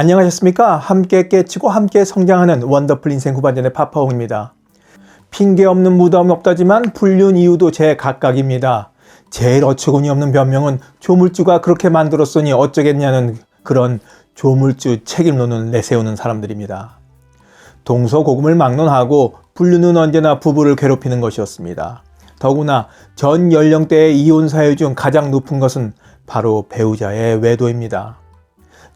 안녕하셨습니까? 함께 깨치고 함께 성장하는 원더풀 인생 후반전의 파파홍입니다. 핑계 없는 무덤 없다지만 불륜 이유도 제각각입니다. 제일 어처구니 없는 변명은 조물주가 그렇게 만들었으니 어쩌겠냐는 그런 조물주 책임론을 내세우는 사람들입니다. 동서고금을 막론하고 불륜은 언제나 부부를 괴롭히는 것이었습니다. 더구나 전 연령대의 이혼 사유 중 가장 높은 것은 바로 배우자의 외도입니다.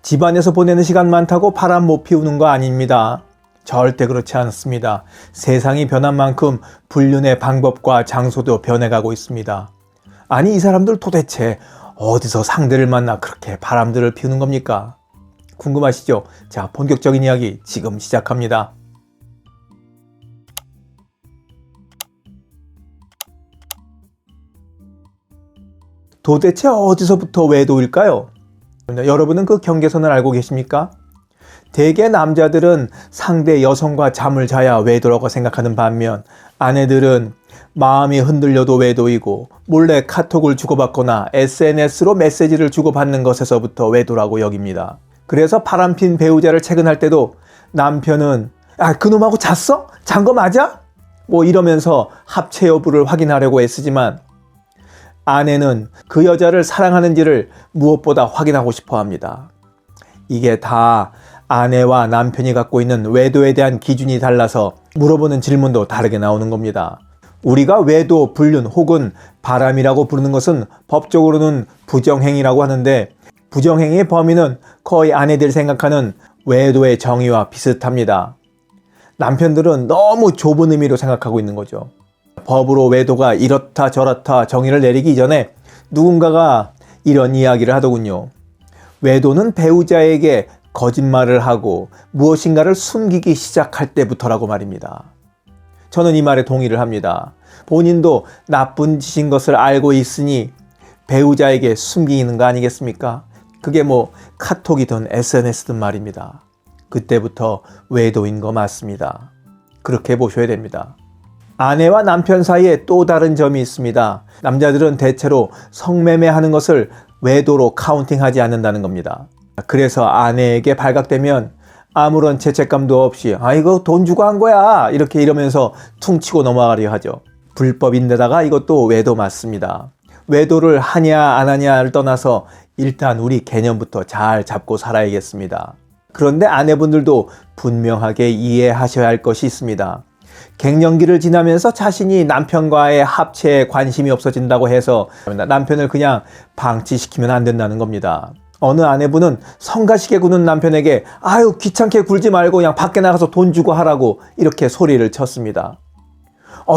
집안에서 보내는 시간 많다고 바람 못 피우는 거 아닙니다. 절대 그렇지 않습니다. 세상이 변한 만큼 불륜의 방법과 장소도 변해가고 있습니다. 아니, 이 사람들 도대체 어디서 상대를 만나 그렇게 바람들을 피우는 겁니까? 궁금하시죠? 자, 본격적인 이야기 지금 시작합니다. 도대체 어디서부터 외도일까요? 여러분은 그 경계선을 알고 계십니까? 대개 남자들은 상대 여성과 잠을 자야 외도라고 생각하는 반면 아내들은 마음이 흔들려도 외도이고 몰래 카톡을 주고받거나 SNS로 메시지를 주고받는 것에서부터 외도라고 여깁니다. 그래서 바람핀 배우자를 채근할 때도 남편은 그놈하고 잤어? 잔 거 맞아? 뭐 이러면서 합체 여부를 확인하려고 애쓰지만 아내는 그 여자를 사랑하는지를 무엇보다 확인하고 싶어 합니다. 이게 다 아내와 남편이 갖고 있는 외도에 대한 기준이 달라서 물어보는 질문도 다르게 나오는 겁니다. 우리가 외도, 불륜 혹은 바람이라고 부르는 것은 법적으로는 부정행위라고 하는데 부정행위의 범위는 거의 아내들이 생각하는 외도의 정의와 비슷합니다. 남편들은 너무 좁은 의미로 생각하고 있는 거죠. 법으로 외도가 이렇다 저렇다 정의를 내리기 전에 누군가가 이런 이야기를 하더군요. 외도는 배우자에게 거짓말을 하고 무엇인가를 숨기기 시작할 때부터라고 말입니다. 저는 이 말에 동의를 합니다. 본인도 나쁜 짓인 것을 알고 있으니 배우자에게 숨기는 거 아니겠습니까? 그게 뭐 카톡이든 SNS든 말입니다. 그때부터 외도인 거 맞습니다. 그렇게 보셔야 됩니다. 아내와 남편 사이에 또 다른 점이 있습니다. 남자들은 대체로 성매매하는 것을 외도로 카운팅하지 않는다는 겁니다. 그래서 아내에게 발각되면 아무런 죄책감도 없이 이거 돈 주고 한 거야 이러면서 퉁치고 넘어가려 하죠. 불법인데다가 이것도 외도 맞습니다. 외도를 하냐 안 하냐를 떠나서 일단 우리 개념부터 잘 잡고 살아야겠습니다. 그런데 아내분들도 분명하게 이해하셔야 할 것이 있습니다. 갱년기를 지나면서 자신이 남편과의 합체에 관심이 없어진다고 해서 남편을 그냥 방치시키면 안 된다는 겁니다. 어느 아내분은 성가시게 구는 남편에게 귀찮게 굴지 말고 그냥 밖에 나가서 돈 주고 하라고 이렇게 소리를 쳤습니다.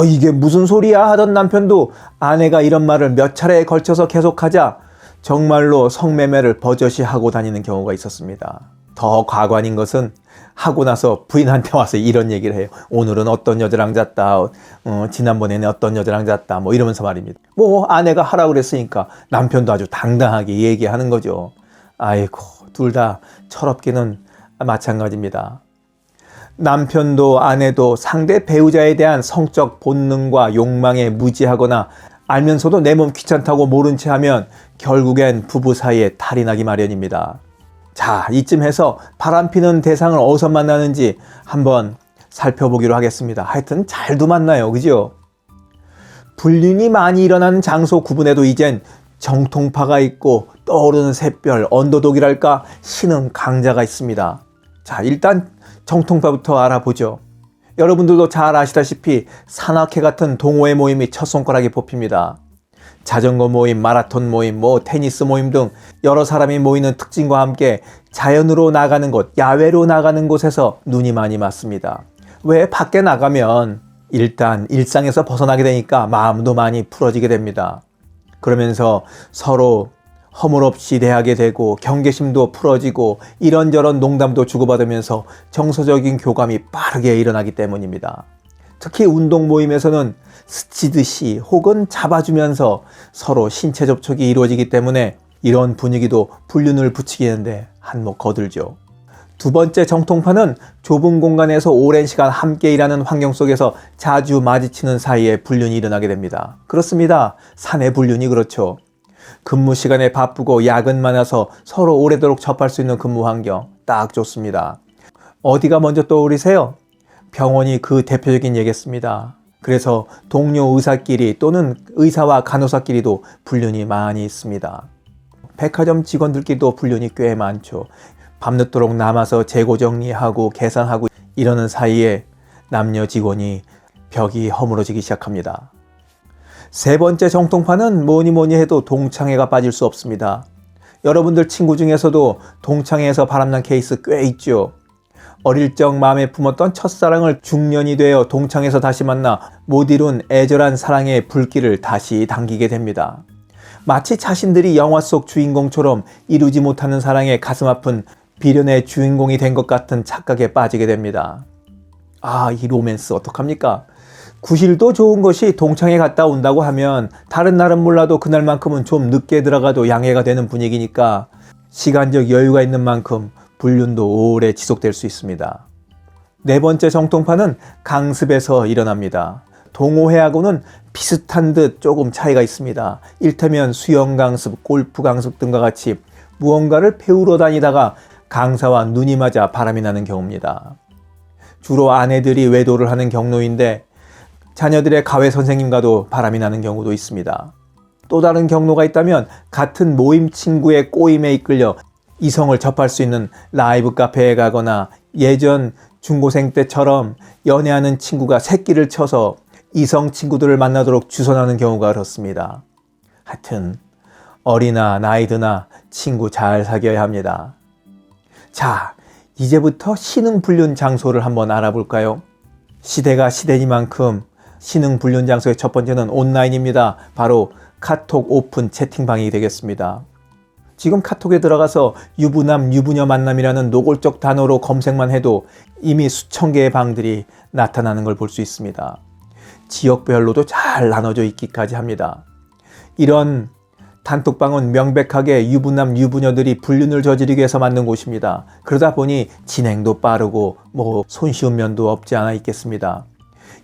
이게 무슨 소리야 하던 남편도 아내가 이런 말을 몇 차례에 걸쳐서 계속하자 정말로 성매매를 버젓이 하고 다니는 경우가 있었습니다. 더 가관인 것은 하고 나서 부인한테 와서 이런 얘기를 해요. 오늘은 어떤 여자랑 잤다. 지난번에는 어떤 여자랑 잤다. 뭐 이러면서 말입니다. 아내가 하라고 그랬으니까 남편도 아주 당당하게 얘기하는 거죠. 아이고, 둘 다 철없기는 마찬가지입니다. 남편도 아내도 상대 배우자에 대한 성적 본능과 욕망에 무지하거나 알면서도 내 몸 귀찮다고 모른 채 하면 결국엔 부부 사이에 탈이 나기 마련입니다. 자, 이쯤 해서 바람피는 대상을 어디서 만나는지 한번 살펴보기로 하겠습니다. 하여튼 잘도 만나요. 그죠? 불륜이 많이 일어나는 장소 구분에도 이젠 정통파가 있고 떠오르는 샛별, 언더독이랄까 신흥 강자가 있습니다. 자, 일단 정통파부터 알아보죠. 여러분들도 잘 아시다시피 산악회 같은 동호회 모임이 첫 손가락에 뽑힙니다. 자전거 모임, 마라톤 모임, 테니스 모임 등 여러 사람이 모이는 특징과 함께 자연으로 나가는 곳, 야외로 나가는 곳에서 눈이 많이 맞습니다. 왜? 밖에 나가면 일단 일상에서 벗어나게 되니까 마음도 많이 풀어지게 됩니다. 그러면서 서로 허물없이 대하게 되고 경계심도 풀어지고 이런저런 농담도 주고받으면서 정서적인 교감이 빠르게 일어나기 때문입니다. 특히 운동 모임에서는 스치듯이 혹은 잡아주면서 서로 신체 접촉이 이루어지기 때문에 이런 분위기도 불륜을 부추기는데 한몫 거들죠. 두 번째 정통파는 좁은 공간에서 오랜 시간 함께 일하는 환경 속에서 자주 마주치는 사이에 불륜이 일어나게 됩니다. 그렇습니다. 사내 불륜이 그렇죠. 근무 시간에 바쁘고 야근 많아서 서로 오래도록 접할 수 있는 근무 환경 딱 좋습니다. 어디가 먼저 떠오르세요? 병원이 그 대표적인 예겠습니다. 그래서 동료 의사끼리 또는 의사와 간호사끼리도 불륜이 많이 있습니다. 백화점 직원들끼리도 불륜이 꽤 많죠. 밤늦도록 남아서 재고 정리하고 계산하고 이러는 사이에 남녀 직원이 벽이 허물어지기 시작합니다. 세 번째 정통파는 뭐니 해도 동창회가 빠질 수 없습니다. 여러분들 친구 중에서도 동창회에서 바람난 케이스 꽤 있죠. 어릴 적 마음에 품었던 첫사랑을 중년이 되어 동창회에서 다시 만나 못 이룬 애절한 사랑의 불길을 다시 당기게 됩니다. 마치 자신들이 영화 속 주인공처럼 이루지 못하는 사랑에 가슴 아픈 비련의 주인공이 된 것 같은 착각에 빠지게 됩니다. 이 로맨스 어떡합니까? 구실도 좋은 것이 동창회 갔다 온다고 하면 다른 날은 몰라도 그날만큼은 좀 늦게 들어가도 양해가 되는 분위기니까 시간적 여유가 있는 만큼 불륜도 오래 지속될 수 있습니다. 네 번째 정통파는 강습에서 일어납니다. 동호회하고는 비슷한 듯 조금 차이가 있습니다. 일테면 수영 강습, 골프 강습 등과 같이 무언가를 배우러 다니다가 강사와 눈이 맞아 바람이 나는 경우입니다. 주로 아내들이 외도를 하는 경로인데 자녀들의 가외 선생님과도 바람이 나는 경우도 있습니다. 또 다른 경로가 있다면 같은 모임 친구의 꼬임에 이끌려 이성을 접할 수 있는 라이브 카페에 가거나 예전 중고생 때처럼 연애하는 친구가 새끼를 쳐서 이성 친구들을 만나도록 주선하는 경우가 그렇습니다. 하여튼 어리나 나이 드나 친구 잘 사귀어야 합니다. 자, 이제부터 신흥불륜 장소를 한번 알아볼까요? 시대가 시대니만큼 신흥불륜 장소의 첫 번째는 온라인입니다. 바로 카톡 오픈 채팅방이 되겠습니다. 지금 카톡에 들어가서 유부남, 유부녀 만남이라는 노골적 단어로 검색만 해도 이미 수천 개의 방들이 나타나는 걸 볼 수 있습니다. 지역별로도 잘 나눠져 있기까지 합니다. 이런 단톡방은 명백하게 유부남, 유부녀들이 불륜을 저지르기 위해서 만든 곳입니다. 그러다 보니 진행도 빠르고 손쉬운 면도 없지 않아 있겠습니다.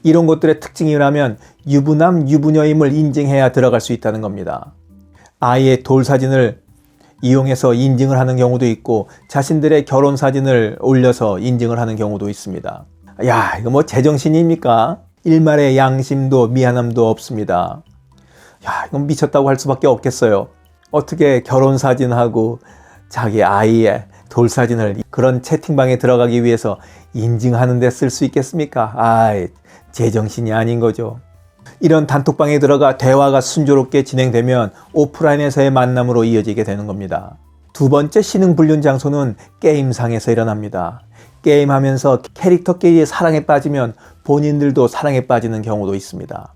이런 것들의 특징이라면 유부남, 유부녀임을 인증해야 들어갈 수 있다는 겁니다. 아이의 돌사진을 이용해서 인증을 하는 경우도 있고 자신들의 결혼 사진을 올려서 인증을 하는 경우도 있습니다. 야, 이거 제정신입니까? 일말의 양심도 미안함도 없습니다. 야, 이건 미쳤다고 할 수밖에 없겠어요. 어떻게 결혼 사진하고 자기 아이의 돌사진을 그런 채팅방에 들어가기 위해서 인증하는 데 쓸 수 있겠습니까? 제정신이 아닌 거죠. 이런 단톡방에 들어가 대화가 순조롭게 진행되면 오프라인에서의 만남으로 이어지게 되는 겁니다. 두 번째 신흥불륜 장소는 게임상에서 일어납니다. 게임하면서 캐릭터끼리 사랑에 빠지면 본인들도 사랑에 빠지는 경우도 있습니다.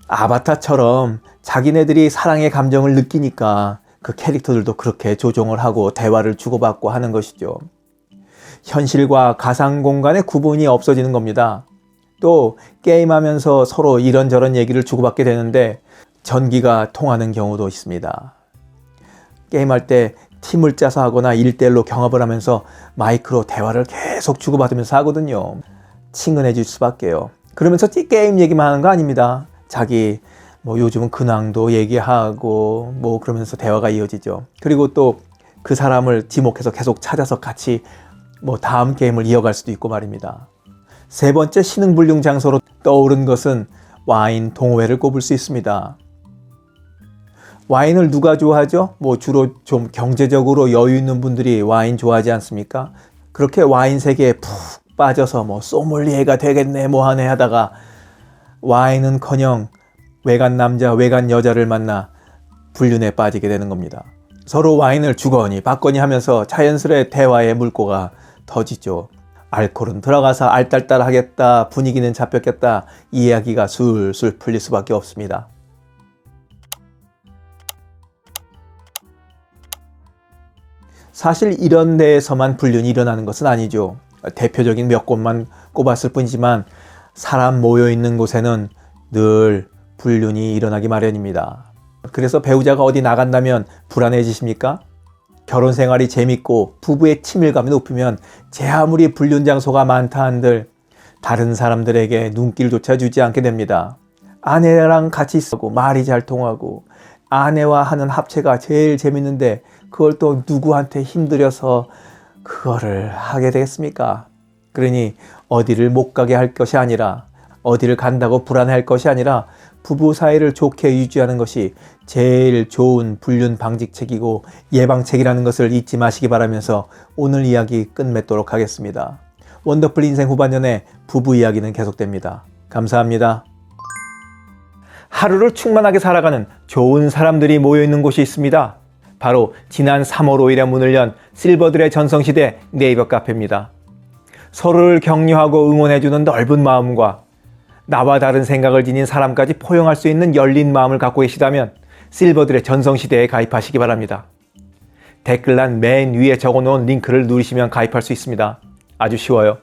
아바타처럼 자기네들이 사랑의 감정을 느끼니까 그 캐릭터들도 그렇게 조종을 하고 대화를 주고받고 하는 것이죠. 현실과 가상 공간의 구분이 없어지는 겁니다. 또 게임하면서 서로 이런저런 얘기를 주고받게 되는데 전기가 통하는 경우도 있습니다. 게임할 때 팀을 짜서 하거나 1대1로 경합을 하면서 마이크로 대화를 계속 주고받으면서 하거든요. 친근해질 수밖에요. 그러면서 게임 얘기만 하는 거 아닙니다. 자기 요즘은 근황도 얘기하고 그러면서 대화가 이어지죠. 그리고 또 그 사람을 지목해서 계속 찾아서 같이 다음 게임을 이어갈 수도 있고 말입니다. 세 번째 신흥불륜 장소로 떠오른 것은 와인 동호회를 꼽을 수 있습니다. 와인을 누가 좋아하죠? 주로 좀 경제적으로 여유 있는 분들이 와인 좋아하지 않습니까? 그렇게 와인 세계에 푹 빠져서 소믈리에가 되겠네 하네 하다가 와인은커녕 외간 남자, 외간 여자를 만나 불륜에 빠지게 되는 겁니다. 서로 와인을 주거니 받거니 하면서 자연스레 대화의 물꼬가 터지죠. 알코올은 들어가서 알딸딸 하겠다, 분위기는 잡혔겠다, 이야기가 술술 풀릴 수밖에 없습니다. 사실 이런 데에서만 불륜이 일어나는 것은 아니죠. 대표적인 몇 곳만 꼽았을 뿐이지만 사람 모여있는 곳에는 늘 불륜이 일어나기 마련입니다. 그래서 배우자가 어디 나간다면 불안해지십니까? 결혼 생활이 재밌고 부부의 친밀감이 높으면 제 아무리 불륜 장소가 많다 한들 다른 사람들에게 눈길조차 주지 않게 됩니다. 아내랑 같이 있고 말이 잘 통하고 아내와 하는 합체가 제일 재밌는데 그걸 또 누구한테 힘들여서 그거를 하게 되겠습니까? 그러니 어디를 못 가게 할 것이 아니라, 어디를 간다고 불안해할 것이 아니라 부부 사이를 좋게 유지하는 것이 제일 좋은 불륜 방지책이고 예방책이라는 것을 잊지 마시기 바라면서 오늘 이야기 끝맺도록 하겠습니다. 원더풀 인생 후반년에 부부 이야기는 계속됩니다. 감사합니다. 하루를 충만하게 살아가는 좋은 사람들이 모여있는 곳이 있습니다. 바로 지난 3월 5일에 문을 연 실버들의 전성시대 네이버 카페입니다. 서로를 격려하고 응원해주는 넓은 마음과 나와 다른 생각을 지닌 사람까지 포용할 수 있는 열린 마음을 갖고 계시다면 실버들의 전성시대에 가입하시기 바랍니다. 댓글란 맨 위에 적어놓은 링크를 누르시면 가입할 수 있습니다. 아주 쉬워요.